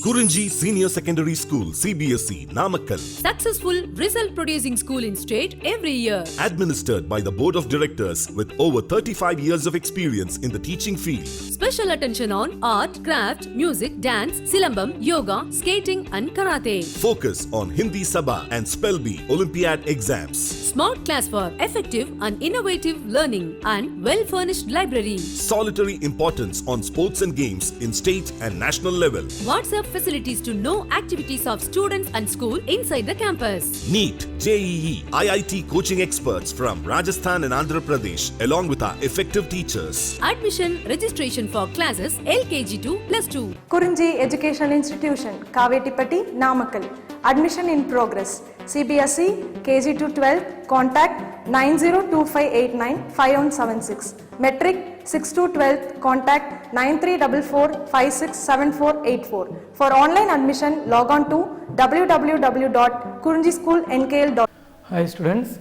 Kurinji Senior Secondary School, CBSE, Namakkal. Successful result producing school in state every year. Administered by the Board of Directors with over 35 years of experience in the teaching field. Special attention on art, craft, music, dance, silambam, yoga, skating and karate. Focus on Hindi Sabha and Spell Bee Olympiad exams. Smart class for effective and innovative learning and well-furnished library. Solitary importance on sports and games in state and national level. WhatsApp facilities to know activities of students and school inside the campus. NEET, JEE, IIT coaching experts from Rajasthan and Andhra Pradesh along with our effective teachers. Admission registration for classes LKG to +2. Kurinji Educational Institution, Kavetipatti, Namakkal. Admission in progress. CBSE, KG to 12, contact 9025895176. Metric 6 to 12, contact 9344567484. For online admission, log on to www.kurinjischoolnkl.com. Hi students,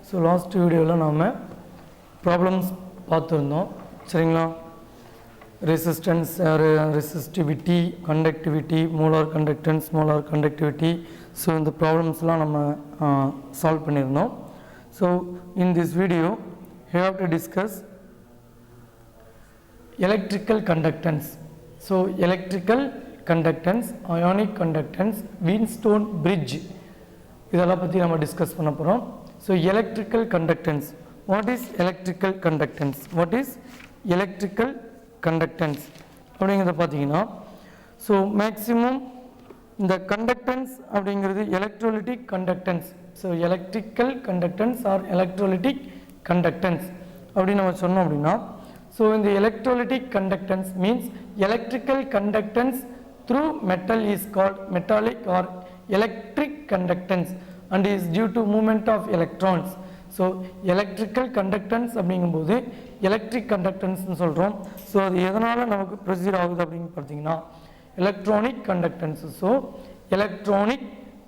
so last video la naama problems பார்த்திருந்தோம் சரிங்களா resistance resistivity conductivity molar conductance molar conductivity so இந்த ப்ராப்ளம்ஸ்லாம் நம்ம solve பண்ணியிருந்தோம் so in this video you have to discuss electrical conductance so electrical conductance ionic conductance Wheatstone bridge இதெல்லாம் பற்றி நம்ம discuss பண்ண போகிறோம் so electrical conductance what is electrical conductance what is electrical conductance அப்படிங்கிறத பார்த்தீங்கன்னா ஸோ மேக்ஸிமம் இந்த conductance அப்படிங்கிறது electrolytic conductance so electrical conductance or electrolytic conductance அப்படின்னு நம்ம சொன்னோம் அப்படின்னா ஸோ இந்த electrolytic conductance means electrical conductance through metal is called metallic or electric conductance and is due to movement of electrons so electrical conductance அப்படிங்கும்போது electric conductance னு சொல்றோம் so அது எதனால நமக்கு ப்ரொசீட் ஆகுது அப்படினு பார்த்தீங்கன்னா electronic conductance so electronic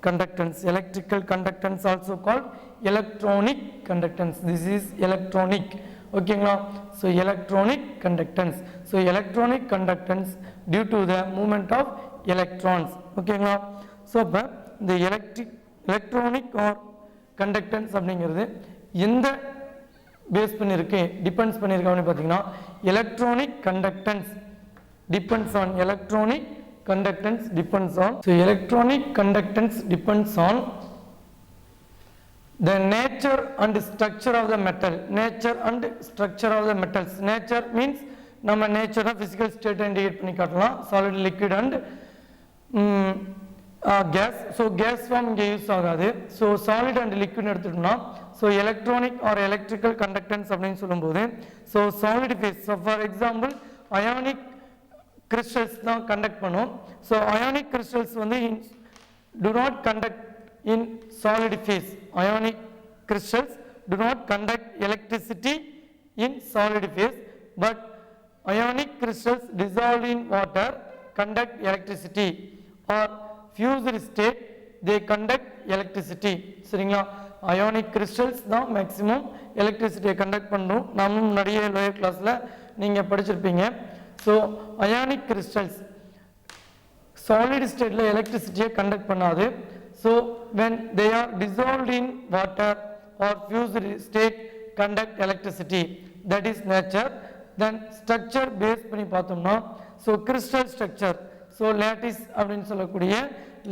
conductance electrical conductance also called electronic conductance this is electronic ஓகேங்களா so electronic conductance so electronic conductance due to the movement of electrons ஓகேங்களா ஸோ அப்போ இந்த எலக்ட்ரானிக் ஆர் கண்டக்டன்ஸ் அப்படிங்கிறது எந்த base பண்ணியிருக்கு depends பண்ணியிருக்கு அப்படின்னு பார்த்தீங்கன்னா electronic conductance depends on electronic conductance depends on so electronic conductance depends on the nature and structure of the metal nature and structure of the metals nature means நம்ம nature physical state indicate பண்ணி காட்டலாம் solid liquid and gas so gas form இங்கே use ஆகாது so solid and liquid எடுத்துட்டோம்னா so electronic or electrical conductance அப்படின்னு சொல்லும்போது so solid phase so for example ionic crystals தான் conduct பண்ணும் so ionic crystals வந்து do not conduct in solid phase ionic crystals do not conduct electricity in solid phase but ionic crystals dissolved in water conduct electricity or fused state they conduct electricity சரிங்களா ionic crystals தான் maximum எலக்ட்ரிசிட்டியை conduct பண்ணும் நாமும் நிறைய lower கிளாஸ்ல நீங்க படிச்சிருப்பீங்க so ionic crystals solid stateல எலக்ட்ரிசிட்டியை கண்டக்ட் பண்ணாது so when they are dissolved in water or fused state conduct electricity that is nature then structure base பண்ணி பார்த்தோம்னா so crystal structure so lattice அப்படினு சொல்லக்கூடிய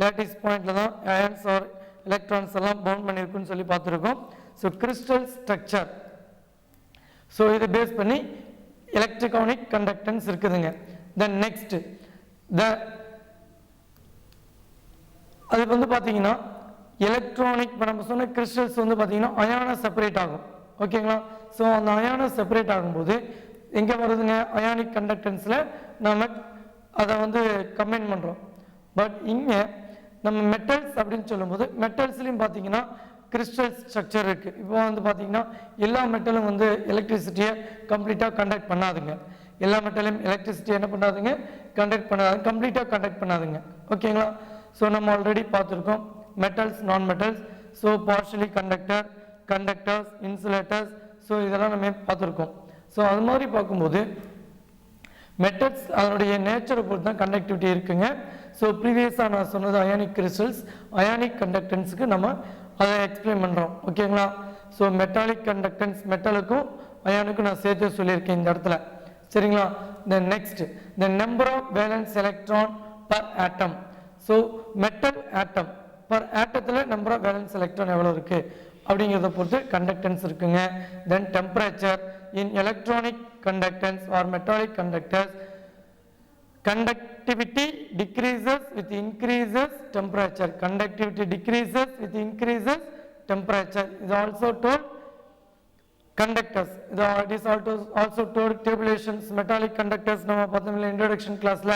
lattice பாயிண்ட்ல தான் ions or electrons எல்லாம் பவுண்ட் பண்ணிருக்குன்னு சொல்லி பார்த்திருக்கோம் so crystal structure so இத பேஸ் பண்ணி electronic conductance இருக்குதுங்க then next the அது வந்து பாத்தீங்கன்னா எலக்ட்ரானிக் நம்ம சொன்ன கிறிஸ்டல்ஸ் வந்து பாத்தீங்கன்னா அயானா செப்பரேட் ஆகும் ஓகேங்களா சோ அந்த அயானா செப்பரேட் ஆகும்போது எங்க வருதுங்க அயானிக் கண்டக்டன்ஸ்ல நாம அதை வந்து கம்பைன் பண்றோம் பட் இங்க நம்ம மெட்டல்ஸ் அப்படின்னு சொல்லும்போது மெட்டல்ஸ்லயும் பாத்தீங்கன்னா கிறிஸ்டல் ஸ்ட்ரக்சர் இருக்கு இப்போ வந்து பாத்தீங்கன்னா எல்லா மெட்டலும் வந்து எலக்ட்ரிசிட்டியை கம்ப்ளீட்டா கண்டக்ட் பண்ணாதுங்க எல்லா மெட்டலும் எலக்ட்ரிசிட்டி என்ன பண்ணாதுங்க கண்டக்ட் பண்ணாது கம்ப்ளீட்டா கண்டக்ட் பண்ணாதுங்க ஓகேங்களா சோ நம்ம ஆல்ரெடி பார்த்திருக்கோம் metals non metals so partially conductor conductors insulators so இதெல்லாம் நம்ம பார்த்திருக்கோம் சோ அது மாதிரி பாக்கும்போது metals அதனுடைய நேச்சரை பொறுத்து தான் கண்டக்டிவிட்டி இருக்குங்க ஸோ ப்ரீவியஸாக நான் சொன்னது அயானிக் கிறிஸ்டல்ஸ், அயானிக் கண்டக்டன்ஸுக்கு நம்ம அதை எக்ஸ்பிளைன் பண்ணுறோம். ஓகேங்களா? ஸோ மெட்டாலிக் கண்டக்டன்ஸ், மெட்டலுக்கும் அயானுக்கும் நான் சேர்த்து சொல்லியிருக்கேன் இந்த இடத்துல. சரிங்களா? Then next, the number of valence electron per atom. So metal atom per ஆட்டத்தில் நம்பர் ஆஃப் வேலன்ஸ் எலக்ட்ரான் எவ்வளோ இருக்குது அப்படிங்கிறத பொறுத்து கண்டக்டன்ஸ் இருக்குங்க. Then temperature in electronic conductance or metallic conductors, conductivity decreases with increases temperature. Conductivity decreases with increases temperature is also told conductors. It is also told tabulations. Metallic conductors நம்ம பார்த்தோம்ல introduction classல.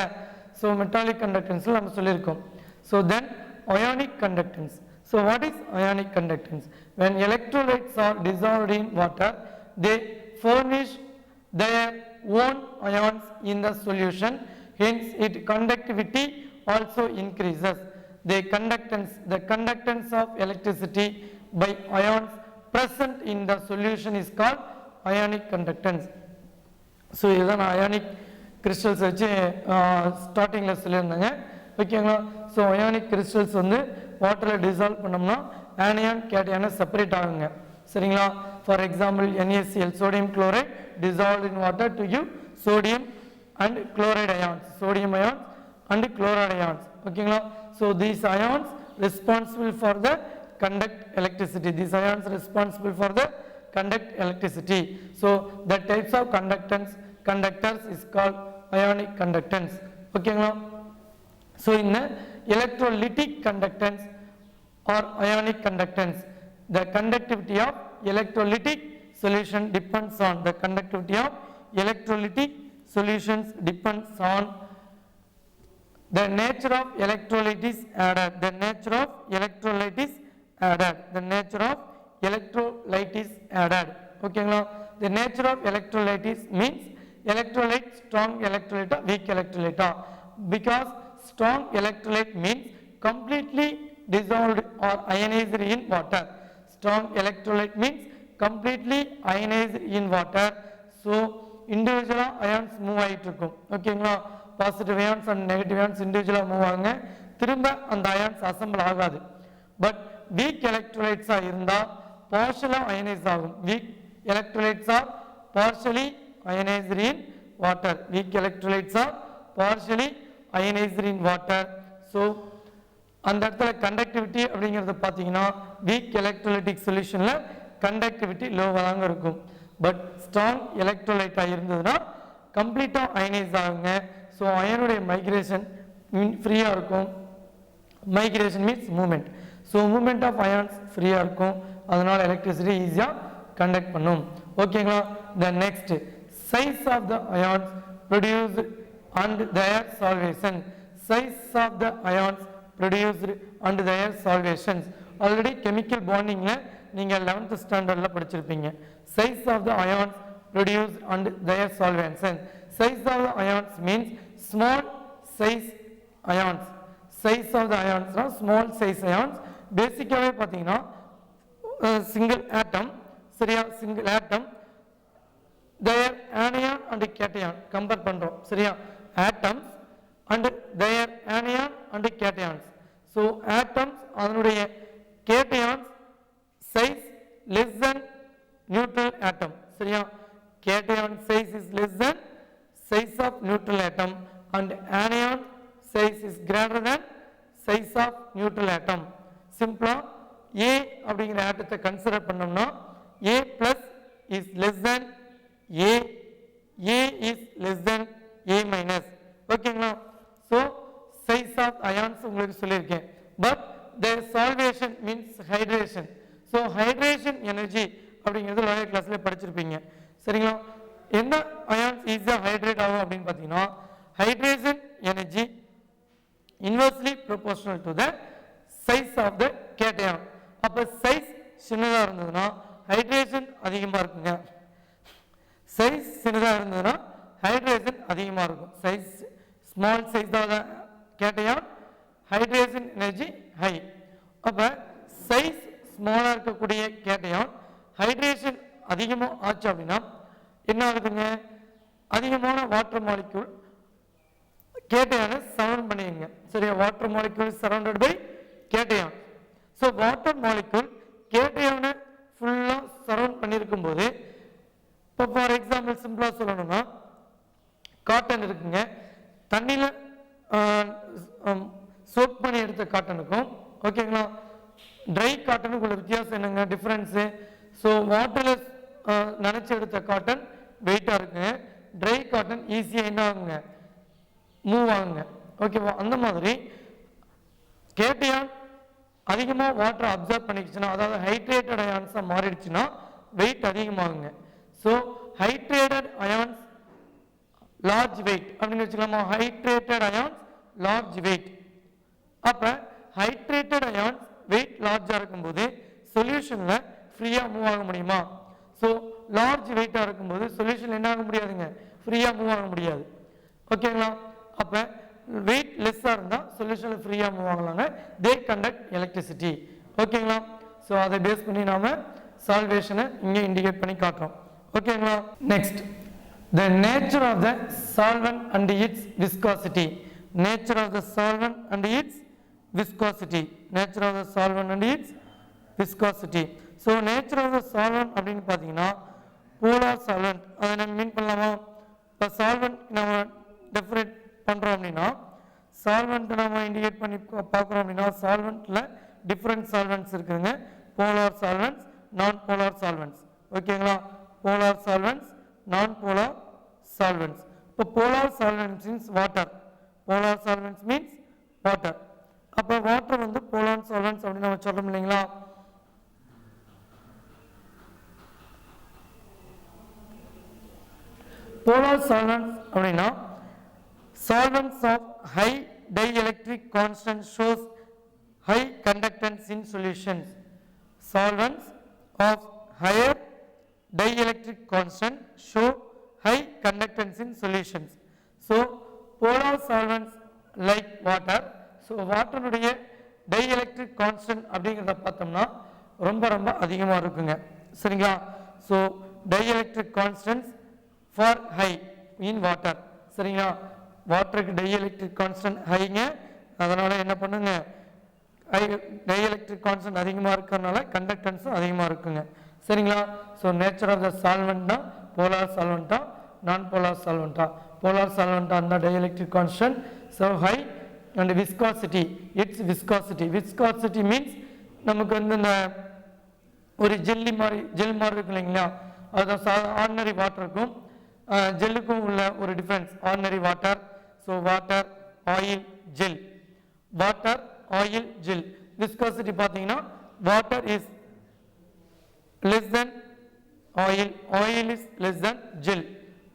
So metallic conductance நம்ம சொல்லியிருக்கோம். So then ionic conductance. So what is ionic conductance? When electrolytes are dissolved in water, they furnish their own ions in the solution. Hence its conductivity also increases. The conductance of electricity by ions present in the solution is called ionic conductance. So இதுதான் ionic crystals வச்சு ஸ்டார்டிங்கில் சொல்லியிருந்தாங்க. ஓகேங்களா? So ionic crystals வந்து வாட்டரில் dissolve பண்ணோம்னா anion கேட்டையான separate ஆகுங்க. சரிங்களா? For example NaCl, sodium chloride dissolved in water to give sodium and chloride ions, sodium ions and chloride ions. ஓகேங்களா? So these ions responsible for the conduct electricity. These ions responsible for the conduct electricity. So the types of conductors is called ionic conductance. ஓகேங்களா? So in electrolytic conductance or ionic conductance, the conductivity of electrolytic solution depends on the conductivity of electrolytic solutions depends on the nature of electrolyte is added. The nature of electrolyte is added. The nature of electrolyte is added. Okay, the nature of electrolyte is means electrolyte, strong electrolyte, weak electrolyte. Because strong electrolyte means completely dissolved or ionized in water. Strong electrolyte means completely ionized in water. So individual ions move ஆயிட்டு இருக்கும். ஓகேங்களா? Positive ions and negative ions இண்டிவிஜுவலாக move ஆகுங்க. திரும்ப அந்த ions assemble ஆகாது. But week எலக்ட்ரோலைட்ஸாக இருந்தால் பார்ஷியலாக அயனைஸ் ஆகும். Week electrolytes R partially ionised in water. Week electrolytes R partially ionised in water. So அந்த இடத்துல கண்டக்டிவிட்டி அப்படிங்கிறத பார்த்தீங்கன்னா வீக் எலக்ட்ரோலைட்டிக் சொல்யூஷனில் கண்டக்டிவிட்டி லோவாக தாங்க இருக்கும். பட் ஸ்ட்ராங் எலக்ட்ரோலைட்டாக இருந்ததுன்னா கம்ப்ளீட்டாக அயனைஸ் ஆகுங்க. ஸோ அயனுடைய மைக்ரேஷன் ஃப்ரீயாக இருக்கும். Migration means moment. So moment of ions ஃப்ரீயாக இருக்கும். அதனால் எலக்ட்ரிசிட்டி ஈஸியாக கண்டக்ட் பண்ணும். ஓகேங்களா? The next, size of the ions produced and their solvation. Size of the ions produced and their solvations. Already chemical பாண்டிங்கில் நீங்கள் 11th ஸ்டாண்டர்டில் படிச்சிருப்பீங்க. Size of the ions produced and their solvents. And size of the ions means small size ions. Size of the ions are small size ions. Basically பார்த்தீங்கன்னா single atom, சரியா, single atom, their anion and cation compare பண்றோம். சரியா, atoms and their anion and cations. So atoms அதனுடைய cations size less than neutral atom. சரியா, cation size is less than size of neutral atom and anion size is greater than size of neutral atom. Simply A அப்படிங்கிற ஆட்டத்தை consider பண்ணோம்னா A plus is less than A is less than A minus. ஓகேங்களா? So size of ions உங்களுக்கு சொல்லியிருக்கேன். But their solvation means hydration. So hydration energy அப்படிங்கிறது lower கிளாஸ்ல படிச்சிருப்பீங்க. சரிங்களா? எந்த அயான்ஸ் ஈஸியாக ஹைட்ரேட் ஆகும் அப்படின்னு பார்த்தீங்கன்னா hydration energy inversely proportional to the size of the cation. அப்போ சைஸ் சின்னதாக இருந்ததுன்னா ஹைட்ரேஷன் அதிகமாக இருக்குங்க. சைஸ் சின்னதாக இருந்ததுன்னா ஹைட்ரேஷன் அதிகமாக இருக்கும். Size small size of the cation, hydration energy high. அப்போ சைஸ் ஸ்மாலாக இருக்கக்கூடிய கேட்டையான் ஹைட்ரேஷன் அதிகமாக ஆச்சு அப்படின்னா என்ன ஆகுதுங்க? அதிகமான வாட்டர் மாலிக்யூல் கேட்டையான சரௌண்ட் பண்ணிடுங்க. சரியா, வாட்டர் மாலிக்யூல் சரௌண்டட் பை கேட்டையான். ஸோ வாட்டர் மாலிக்யூல் கேட்டையான ஃபுல்லாக சரௌண்ட் பண்ணியிருக்கும் போது, இப்போ ஃபார் எக்ஸாம்பிள் சிம்பிளாக சொல்லணும்னா காட்டன் இருக்குங்க, தண்ணியில் சோப் பண்ணி எடுத்த காட்டனுக்கும் ஓகேங்களா ட்ரை காட்டனுக்கு உள்ள வித்தியாசம் என்னங்க, டிஃப்ரென்ஸு? ஸோ வாட்டரில் நினச்சி எடுத்த காட்டன் வெயிட்டாக இருக்குங்க, ட்ரை காட்டன் ஈஸியாக என்ன ஆகுங்க, மூவ் ஆகுங்க. ஓகேவா, அந்த மாதிரி கேட்டையான் அதிகமாக வாட்டரை அப்சர்வ் பண்ணிக்கிச்சுன்னா, அதாவது ஹைட்ரேட்டட் அயான்ஸாக மாறிடுச்சுன்னா வெயிட் அதிகமாகுங்க. So hydrated ions large weight அப்படின்னு வச்சுக்கலாமா, ஹைட்ரேட்டட் அயான்ஸ் லார்ஜ் வெயிட். அப்போ ஹைட்ரேட்டட் அயான்ஸ் வெயிட் லார்ஜாக இருக்கும்போது சொல்யூஷனில் ஃப்ரீயாக மூவ் ஆக முடியுமா? ஸோ லார்ஜ் வெயிட்டாக இருக்கும்போது சொல்யூஷன் என்ன ஆக முடியாதுங்க, ஃப்ரீயாக மூவ் ஆக முடியாது. ஓகேங்களா, அப்போ வெயிட் லெஸ்ஸாக இருந்தால் சொல்யூஷனில் ஃப்ரீயாக மூவ் ஆகலாங்க. They conduct electricity. ஓகேங்களா, ஸோ அதை பேஸ் பண்ணி நாம் சால்வேஷனை இங்கே இண்டிகேட் பண்ணி காட்டுறோம். ஓகேங்களா, next the nature of the solvent and its viscosity. Nature of the solvent and its viscosity. Nature of the solvent and its viscosity. So nature of the solvent அப்படின்னு பார்த்தீங்கன்னா polar solvent. அதை நம்ம மீன் பண்ணலாமா? இப்போ solvent நம்ம definite பண்ணுறோம் அப்படின்னா, solvent நம்ம இண்டிகேட் பண்ணி பார்க்குறோம் அப்படின்னா, solventல டிஃப்ரெண்ட் solvents இருக்குதுங்க. polar solvents, நான் போலார் solvents. ஓகேங்களா, polar solvents, நான் போலார் solvents. இப்போ polar solvents means water. polar solvents means water. அப்போ வாட்டர் வந்து polar solvents அப்படின்னு நம்ம சொல்றோம் இல்லைங்களா. polar solvents அப்படின்னா solvents of high dielectric constant shows high conductance in solutions. Solvents of higher dielectric constant show high conductance in solutions. So polar solvents like water. So water உடைய dielectric constant அப்படிங்கிறத பார்த்தோம்னா ரொம்ப ரொம்ப அதிகமாக இருக்குங்க. சரிங்களா, so dielectric constants for high in water. சரிங்களா, வாட்டருக்கு dielectric constant ஹைங்க, அதனால் என்ன பண்ணுங்க, dielectric constant அதிகமாக இருக்கிறதுனால கண்டக்டன்ஸும் அதிகமாக இருக்குங்க. சரிங்களா, ஸோ நேச்சர் ஆஃப் த சால்வெண்ட்னா போலார் சால்வெண்ட்டா நான் போலார் சால்வெண்ட்டா? போலார் சால்வெண்ட்டாக இருந்தால் dielectric constant so high and viscosity, its viscosity. Viscosity means நமக்கு வந்து இந்த ஒரு ஜெல் மாதிரி இருக்கு இல்லைங்களா, அதுதான் ஆர்டினரி வாட்டருக்கும் ஜெல்லுக்கும் உள்ள ஒரு difference. Ordinary water, so water oil gel, water oil gel. Viscosity பார்த்தீங்கன்னா water is less than oil, oil is less than gel.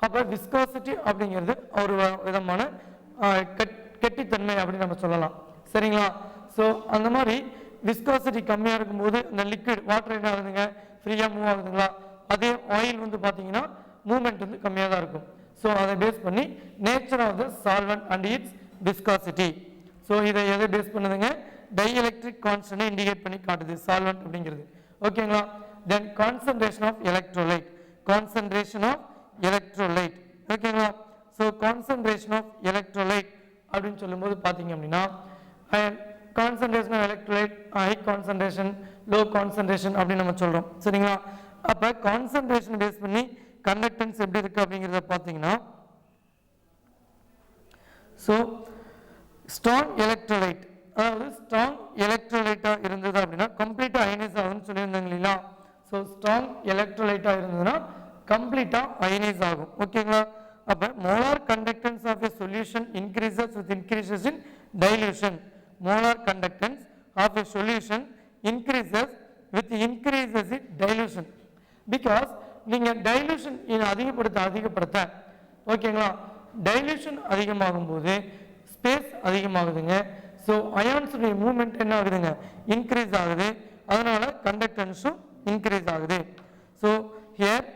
அப்போ விஸ்காசிட்டி அப்படிங்கிறது ஒரு விதமான கெட்டித்தன்மை அப்படின்னு நம்ம சொல்லலாம். சரிங்களா, ஸோ அந்த மாதிரி விஸ்காசிட்டி கம்மியாக இருக்கும்போது இந்த லிக்விட் வாட்டர் என்ன ஆகுதுங்க, ஃப்ரீயாக மூவ் ஆகுதுங்களா. அதே ஆயில் வந்து பார்த்தீங்கன்னா மூவ்மெண்ட் வந்து கம்மியாக தான் இருக்கும். ஸோ அதை பேஸ் பண்ணி nature of the solvent and its viscosity. So இதை எதை பேஸ் பண்ணுதுங்க, டைஎலக்ட்ரிக் கான்ஸ்டன்டை இண்டிகேட் பண்ணி காட்டுது சால்வெண்ட் அப்படிங்கிறது. ஓகேங்களா, then concentration of electrolyte. Concentration of electrolyte. ஓகேங்களா, ஸோ concentration of electrolyte அப்படின்னு சொல்லும்போது பார்த்தீங்க அப்படின்னா concentration of electrolyte high concentration low concentration அப்படின்னு நம்ம சொல்கிறோம். சரிங்களா, அப்போ கான்சன்ட்ரேஷன் பேஸ் பண்ணி கண்டக்டன்ஸ் எப்படி இருக்குது அப்படிங்கிறத பார்த்தீங்கன்னா, ஸோ ஸ்ட்ராங் எலக்ட்ரோலைட், அதாவது ஸ்ட்ராங் எலக்ட்ரோலைட்டாக இருந்தது அப்படின்னா கம்ப்ளீட்டாக அயனைஸ் ஆகும்னு சொல்லியிருந்தாங்க இல்லைங்களா. ஸோ ஸ்ட்ராங் எலக்ட்ரோலைட்டாக இருந்ததுன்னா கம்ப்ளீட்டாக அயனைஸ் ஆகும். ஓகேங்களா, அப்போ molar conductance of a solution increases with increases in dilution. Molar conductance of a solution increases with increases in dilution. Because நீங்கள் டைல்யூஷன் அதிகப்படுத்த ஓகேங்களா, டைல்யூஷன் அதிகமாகும் போது ஸ்பேஸ் அதிகமாகுதுங்க. ஸோ அயான்ஸுடைய மூவ்மெண்ட் என்ன ஆகுதுங்க, இன்க்ரீஸ் ஆகுது. அதனால கண்டக்டன்ஸும் இன்க்ரீஸ் ஆகுது. So here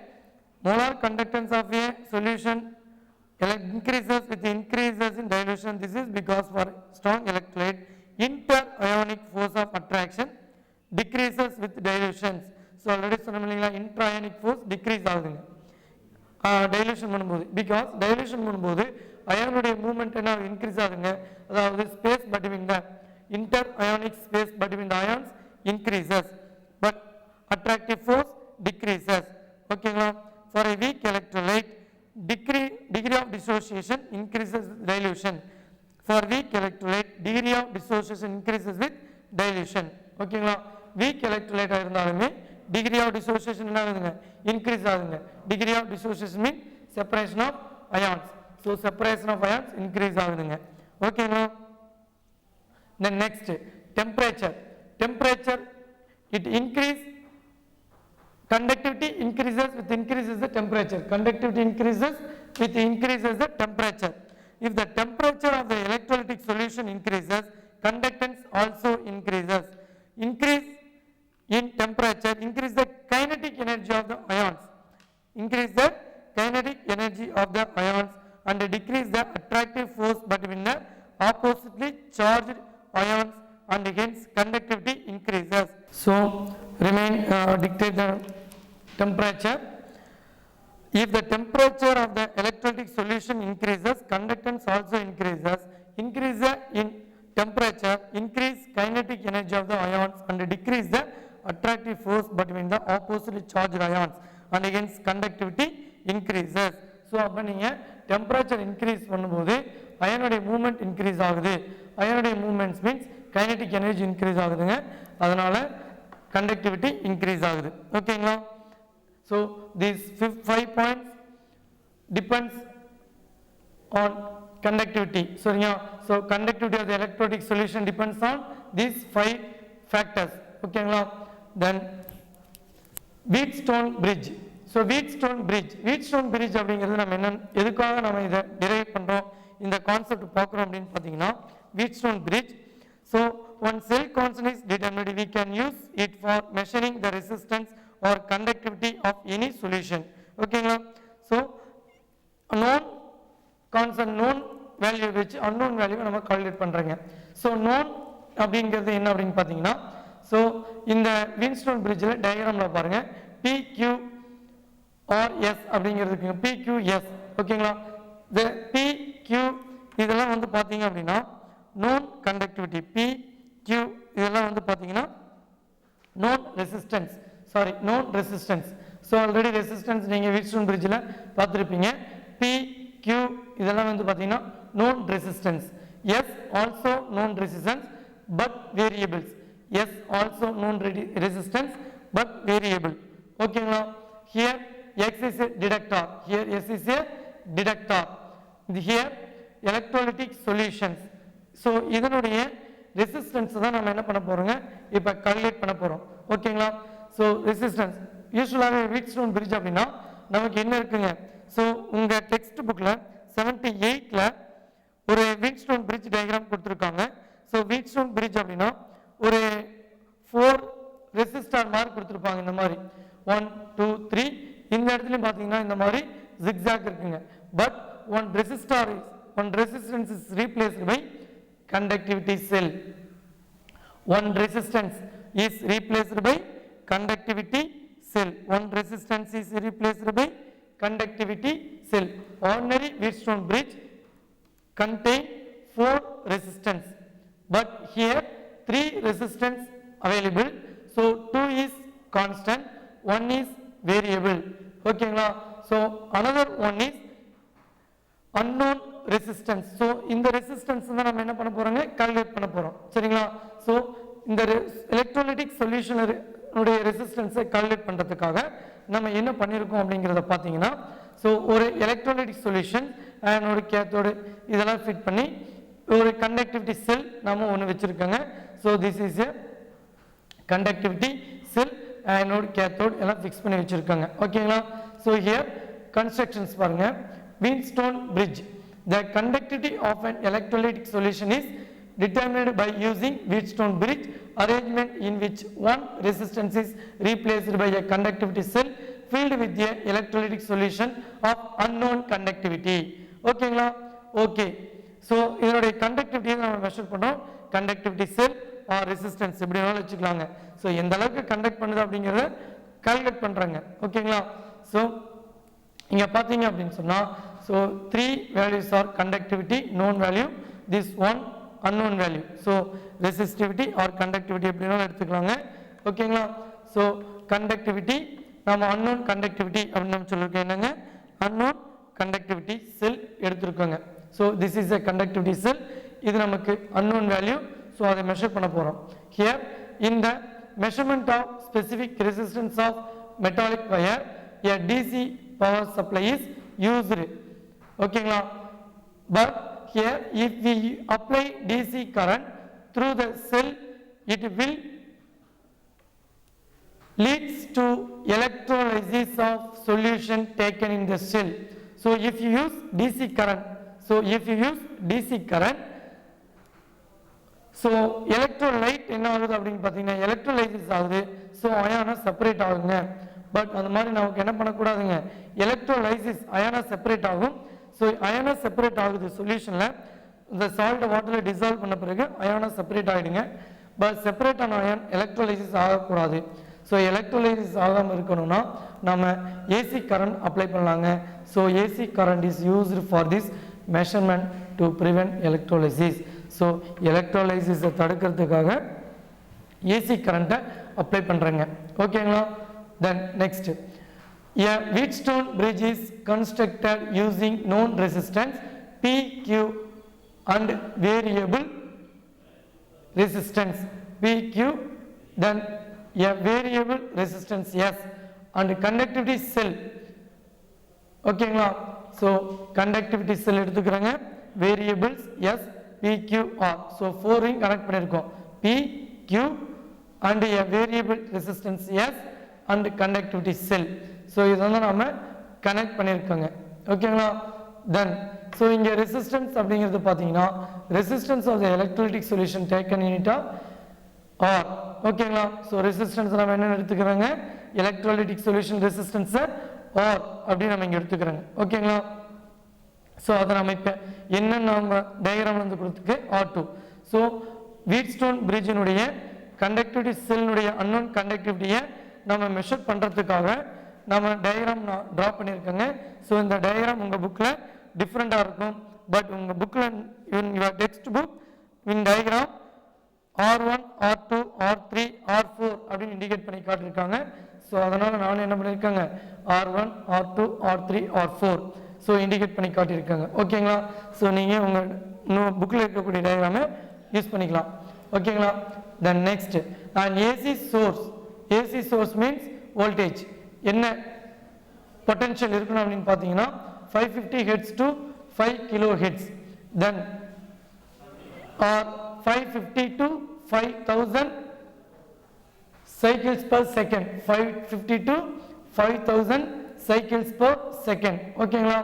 molar conductance of a solution increases with increases in dilution. This is because for strong electrolyte inter-ionic force of attraction decreases with dilutions. So already சொன்னோம் இல்லைங்களா, intra-ionic force decrease ஆகுதுங்க dilution பண்ணும்போது. Because dilution பண்ணும்போது அயானுடைய movement என்ன increase the inter-ionic space between the ions increases, but attractive force decreases. Okay, for a weak electrolyte, degree of dissociation increases with dilution. For weak electrolyte, degree of dissociation increases with dilution. Okay, weak electrolyte இருந்தாலுமே degree of dissociation என்ன ஆகுதுங்க, increase ஆகுதுங்க. Degree of dissociation means separation of ions. So separation of ions increase ஆகுதுங்க. Okay, then next temperature. Temperature, it increase, conductivity increases with increases the temperature. Conductivity increases with increases the temperature. If the temperature of the electrolytic solution increases, conductance also increases. Increase in temperature increase the kinetic energy of the ions. Increase the kinetic energy of the ions and decrease the attractive force between the oppositely charged ions and hence conductivity increases. So dictate the temperature. If the temperature of the electrolytic solution increases, conductance also increases. Increase in temperature increase kinetic energy of the ions and decrease the attractive force between the oppositely charged ions and hence conductivity increases. So அப்ப நீங்க temperature increase பண்ணும்போது அயனுடைய movement increase ஆகுது. அயனுடைய movements means kinetic energy increase ஆகுதுங்க, அதனால conductivity increase ஆகுது. ஓகேங்களா? So these 5 points depends on conductivity. சரியா? So conductivity of the electrolytic solution depends on these 5 factors. ஓகேங்களா? then Wheatstone bridge. So Wheatstone bridge அப்படிங்கிறது நம்ம என்ன, எதுக்காக நம்ம இதை டிரைவ் பண்ணுறோம், இந்த கான்செப்ட் பார்க்குறோம் அப்படின்னு பார்த்தீங்கன்னா Wheatstone bridge. So one cell constant is determined, we can use it for measuring the resistance or conductivity of any solution. ஓகேங்களா? So known constant, known value வச்சு அன்னோன் வேல்யூ நம்ம கால்குலேட் பண்ணுறோங்க. So known அப்படிங்கிறது என்ன அப்படின்னு பார்த்தீங்கன்னா, so இந்த Wheatstone bridgeல டயக்ராமில் பாருங்கள் PQRS அப்படிங்கிறதுக்கு PQS. ஓகேங்களா? இந்த PQ இதெல்லாம் வந்து பார்த்தீங்க அப்படின்னா known conductivity, PQ இதெல்லாம் வந்து பார்த்தீங்கன்னா known resistance. So already resistance நீங்கள் Wheatstone bridgeல பார்த்துருப்பீங்க. PQ இதெல்லாம் வந்து பார்த்தீங்கன்னா known resistance. S also known resistance but variables. S also known resistance but variable. ஓகேங்களா? Here X is a detector, here S is a detector. Here electrolytic solutions. So இதனுடைய resistance தான் நம்ம என்ன பண்ண போகிறோங்க, இப்போ கால்குலேட் பண்ண போகிறோம். ஓகேங்களா? ஸோ ரெசிஸ்டன்ஸ் யூஸ்வலாகவே Wheatstone bridge அப்படின்னா நமக்கு என்ன இருக்குங்க, ஸோ உங்கள் டெக்ஸ்ட் புக்கில் 78ல் ஒரு Wheatstone bridge டயக்ராம் கொடுத்துருக்காங்க. ஸோ Wheatstone bridge அப்படின்னா ஒரு 4 ரெசிஸ்டார் மாதிரி கொடுத்துருப்பாங்க. இந்த மாதிரி 1 2 3 இந்த இடத்துலையும் பார்த்தீங்கன்னா இந்த மாதிரி ஜிக்ஸாக் இருக்குங்க. But one resistance is replaced by conductivity cell. One resistance is replaced by conductivity cell. One resistance is replaced by conductivity cell. Ordinary Wheatstone bridge contain 4 resistance, but here 3 resistance available. So 2 is constant, 1 is variable. ஓகேங்களா? So another one is unknown resistance. So இந்த resistance தான் நம்ம என்ன பண்ண போகிறோங்க, calculate பண்ண போகிறோம். சரிங்களா? ஸோ இந்த எலக்ட்ரோலைட்டிக் சொல்யூஷனுடைய ரெசிஸ்டன்ஸை கால்குலேட் பண்ணுறதுக்காக நம்ம என்ன பண்ணியிருக்கோம் அப்படிங்கிறத பார்த்தீங்கன்னா, ஸோ ஒரு எலக்ட்ரோலைட்டிக் சொல்யூஷன் அண்ட் ஒரு கேத்தோடு இதெல்லாம் ஃபிட் பண்ணி ஒரு கண்டக்டிவிட்டி செல் நம்ம ஒன்று வச்சுருக்கோங்க. So this is a conductivity cell and cathode எல்லாம் ஃபிக்ஸ் பண்ணி வச்சுருக்காங்க. ஓகேங்களா? ஸோ ஹியர் கன்ஸ்ட்ரக்ஷன்ஸ் பாருங்கள். Wheatstone bridge. The conductivity of an electrolytic solution is determined by using Wheatstone bridge arrangement in which one resistance is replaced by a conductivity cell filled with a electrolytic solution of unknown conductivity. ஓகேங்களா? Okay. So இதனுடைய கண்டக்டிவிட்டியை நம்ம measure பண்ணுறோம். Conductivity செல் R resistance இப்படி வேணாலும் வச்சுக்கலாங்க. So எந்த அளவுக்கு conduct பண்ணுது அப்படிங்கிறத கால்குலேட் பண்ணுறாங்க. ஓகேங்களா? ஸோ இங்கே பார்த்தீங்க அப்படின்னு சொன்னால், so 3 values are conductivity, known value, this one unknown value. So resistivity or conductivity எப்படினாலும் எடுத்துக்கலாங்க. ஓகேங்களா? So conductivity நாம unknown conductivity அப்படின்னு நம்ம சொல்லிருக்கோம். என்னங்க? unknown conductivity cell எடுத்துருக்கோங்க. So this is a conductivity cell. இது நமக்கு unknown value. So அதை மெஷர் பண்ண போறோம். Here in the measurement of specific resistance of metallic wire, a DC power supply is used. ஓகேங்களா? But here if we apply DC current through the cell, it will leads to electrolysis of solution taken in the cell. So if you use DC current, so electrolyte என்ன ஆகுது அப்படின்னு பார்த்தீங்கன்னா electrolysis ஆகுது. So அயானா separate ஆகுங்க. But அந்த மாதிரி நமக்கு என்ன பண்ணக்கூடாதுங்க, எலக்ட்ரோலைசிஸ் அயானா செப்பரேட் ஆகும். ஸோ அயானா செப்பரேட் ஆகுது சொல்யூஷனில், இந்த சால்ட் வாட்டரில் டிசால்வ் பண்ண பிறகு அயானா செப்பரேட் ஆகிடுங்க. பட் செப்பரேட் ஆன அயான் எலக்ட்ரோலைசிஸ் ஆகக்கூடாது. ஸோ எலக்ட்ரோலைசிஸ் ஆகாமல் இருக்கணும்னா நம்ம ஏசி கரண்ட் அப்ளை பண்ணலாங்க. So AC current is used for this measurement to prevent electrolysis. So எலக்ட்ரோலைசிஸை தடுக்கிறதுக்காக ஏசி கரண்ட்டை அப்ளை பண்ணுறேங்க. ஓகேங்களா? Then next, a Wheatstone bridge is constructed using known resistance PQ and variable resistance PQ, then a variable resistance S and conductivity cell. ஓகேங்களா? So conductivity cell எடுத்துக்கிறாங்க, variables as PQR. So 4 ring connect பண்ணியிருக்கோம், PQ and a variable resistance S and conductivity cell. So இது வந்து நம்ம connect பண்ணியிருக்கோங்க. ஓகேங்களா? தென் so இங்கே resistance அப்படிங்கிறது பார்த்தீங்கன்னா resistance of the electrolytic solution taken யூனிட்டா ஆர். ஓகேங்களா? ஸோ ரெசிஸ்டன்ஸ் நம்ம என்ன எடுத்துக்கிறாங்க, எலக்ட்ரோலிட்டிக் சொல்யூஷன் ரெசிஸ்டன்ஸை ஆர் அப்படின்னு நம்ம இங்கே எடுத்துக்கிறாங்க. ஓகேங்களா? ஸோ அதை நம்ம இப்போ என்னென்ன நம்ம டயக்ராம் வந்து கொடுத்துருக்கு R2. ஸோ வீட்ஸ்டோன் பிரிட்ஜினுடைய கண்டக்டிவிட்டி செல்லுடைய அன்னோன் கண்டக்டிவிட்டியை நம்ம மெஷர் பண்ணுறதுக்காக நம்ம டயக்ராம் நான் ட்ரா பண்ணியிருக்கேங்க. ஸோ இந்த டயக்ராம் உங்கள் புக்கில் டிஃப்ரெண்ட்டாக இருக்கும். பட் உங்கள் புக்கில் your text book in diagram R1, R2, R3, R4 அப்படின்னு இண்டிகேட் பண்ணி காட்டியிருக்காங்க. ஸோ அதனால் நான் என்ன பண்ணியிருக்கேங்க, R1, R2, R3, R4 so indicate பண்ணி காட்டியிருக்காங்க. ஓகேங்களா? ஸோ நீங்கள் உங்கள் இன்னும் புக்கில் இருக்கக்கூடிய டயக்ராமை யூஸ் பண்ணிக்கலாம். ஓகேங்களா? Then next, and AC source means voltage என்ன பொட்டன்ஷியல் இருக்கணும் அப்படின்னு பார்த்தீங்கன்னா 550 hertz to 5 kilo hertz, then or 550 to 5000 cycles per second, 550 to 5000 cycles per second. ஓகேங்களா?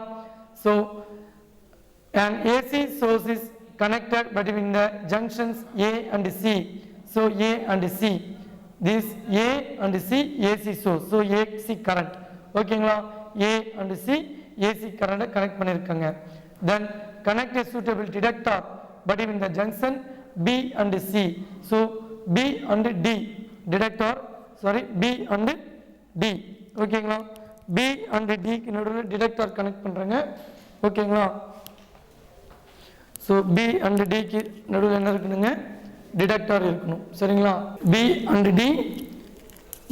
So an AC source is connected between the junctions A and C. So A and C, this A and C AC source, so AC current. ஓகேங்களா? A and C AC current connect பண்ணிருக்காங்க. Then connect a suitable detector between the junction B and C. So B and D detector, sorry B and D. ஓகேங்களா? B and D க்கு நடுவுல detector connect பண்றாங்க. ஓகேங்களா? So B and D க்கு நடுவுல என்ன இருக்குதுங்க, டிடெக்டர் இருக்கணும். சரிங்களா? B and D,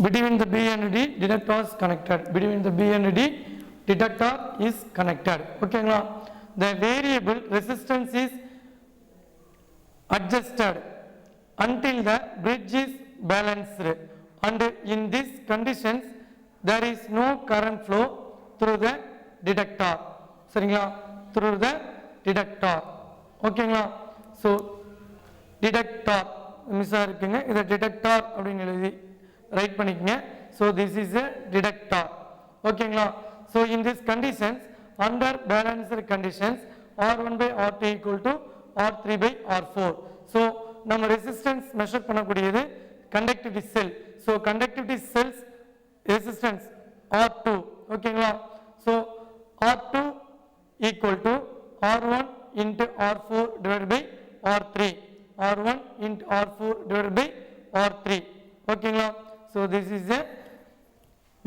between the B and D detector is connected, between the B and D detector is connected. ஓகேங்களா? The variable resistance is adjusted until the bridge is balanced, and in these conditions there is no current flow through the detector. சரிங்களா? through the detector. ஓகேங்களா? So detector miss இருக்குங்க, இதை detector அப்படின்னு எழுதி write பண்ணிக்கங்க. So this is a detector. ஓகேங்களா? So in this conditions, under balanced conditions R1 by R2 equal to R3 by R4. So நம்ம resistance measure பண்ணக்கூடியது conductivity cell. So conductivity cells resistance R2. ஓகேங்களா? So R2 equal to R1 into R4 divided by R3, R1 into R4 divided by R3. ஓகேங்களா? So this is a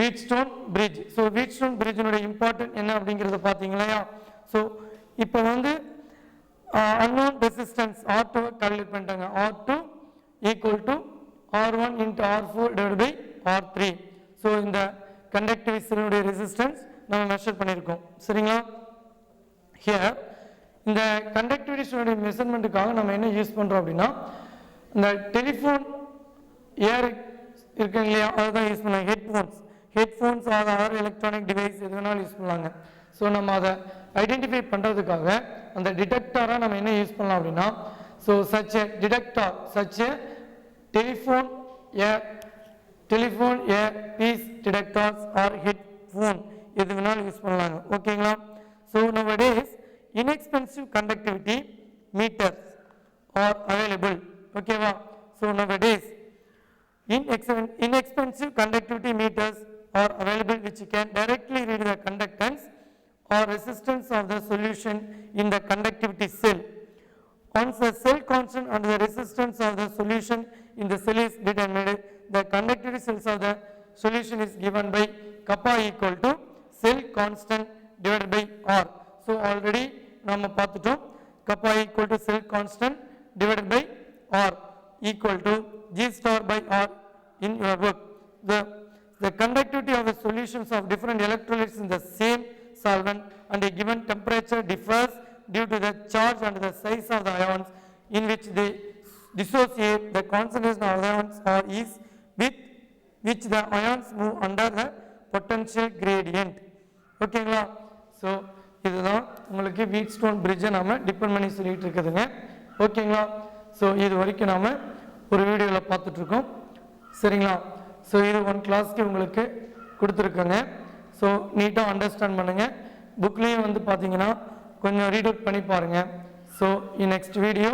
Wheatstone bridge. So Wheatstone பிரிட்ஜினுடைய important என்ன அப்படிங்கிறத பார்த்தீங்களா? So இப்போ வந்து unknown resistance R2 calculate பண்ணிட்டாங்க. R2 equal to R1 into R4 divided by R3. So இந்த conductive செல்லுடைய resistance நம்ம மெஷர் பண்ணியிருக்கோம். சரிங்களா? ஹியர் இந்த கண்டக்டிவிட்டி செல்லுடைய மெஷர்மெண்ட்டுக்காக நம்ம என்ன யூஸ் பண்ணுறோம் அப்படின்னா, இந்த டெலிஃபோன் ஏர் இருக்குங்க இல்லையா, அதுதான் யூஸ் பண்ணலாம். ஹெட்ஃபோன்ஸ் ஆர் எலக்ட்ரானிக் டிவைஸ் எது வேணாலும் யூஸ் பண்ணலாங்க. ஸோ நம்ம அதை ஐடென்டிஃபை பண்ணுறதுக்காக அந்த டிடெக்டராக நம்ம என்ன யூஸ் பண்ணலாம் அப்படின்னா, so such a detector, such a telephone ear piece detectors or headphone எது வேணாலும் யூஸ் பண்ணலாங்க. ஓகேங்களா? So nowadays inexpensive conductivity meters are available. ஓகேவா? So nowadays inexpensive conductivity meters are available which can directly read the conductance or resistance of the solution in the conductivity cell. Once the cell constant and the resistance of the solution in the cell is determined, the conductivity cells of the solution is given by kappa equal to cell constant divided by R. So already நம்ம பார்த்துட்டோம். kappa equal to cell constant divided by R equal to G star by R in your work. The conductivity of the solutions of different electrolytes in the same solvent and a given temperature differs due to the charge and the size of the ions in which they dissociate. The concentration of ions is with which the ions move under the potential gradient. ஓகேங்களா? So இதுதான் உங்களுக்கு வீட் stone பிரிட்ஜை நாம் depend பண்ணி சொல்லிகிட்டு இருக்குதுங்க. ஓகேங்களா? So இது வரைக்கும் நாம் ஒரு வீடியோவில் பார்த்துட்ருக்கோம். சரிங்களா? ஸோ இது 1 கிளாஸ்க்கு உங்களுக்கு கொடுத்துருக்கோங்க. ஸோ நீட்டாக அண்டர்ஸ்டாண்ட் பண்ணுங்கள். புக்லேயும் வந்து பார்த்தீங்கன்னா கொஞ்சம் ரீட் அவுட் பண்ணி பாருங்கள். So next video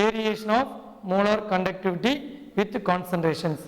variation of molar conductivity with concentrations.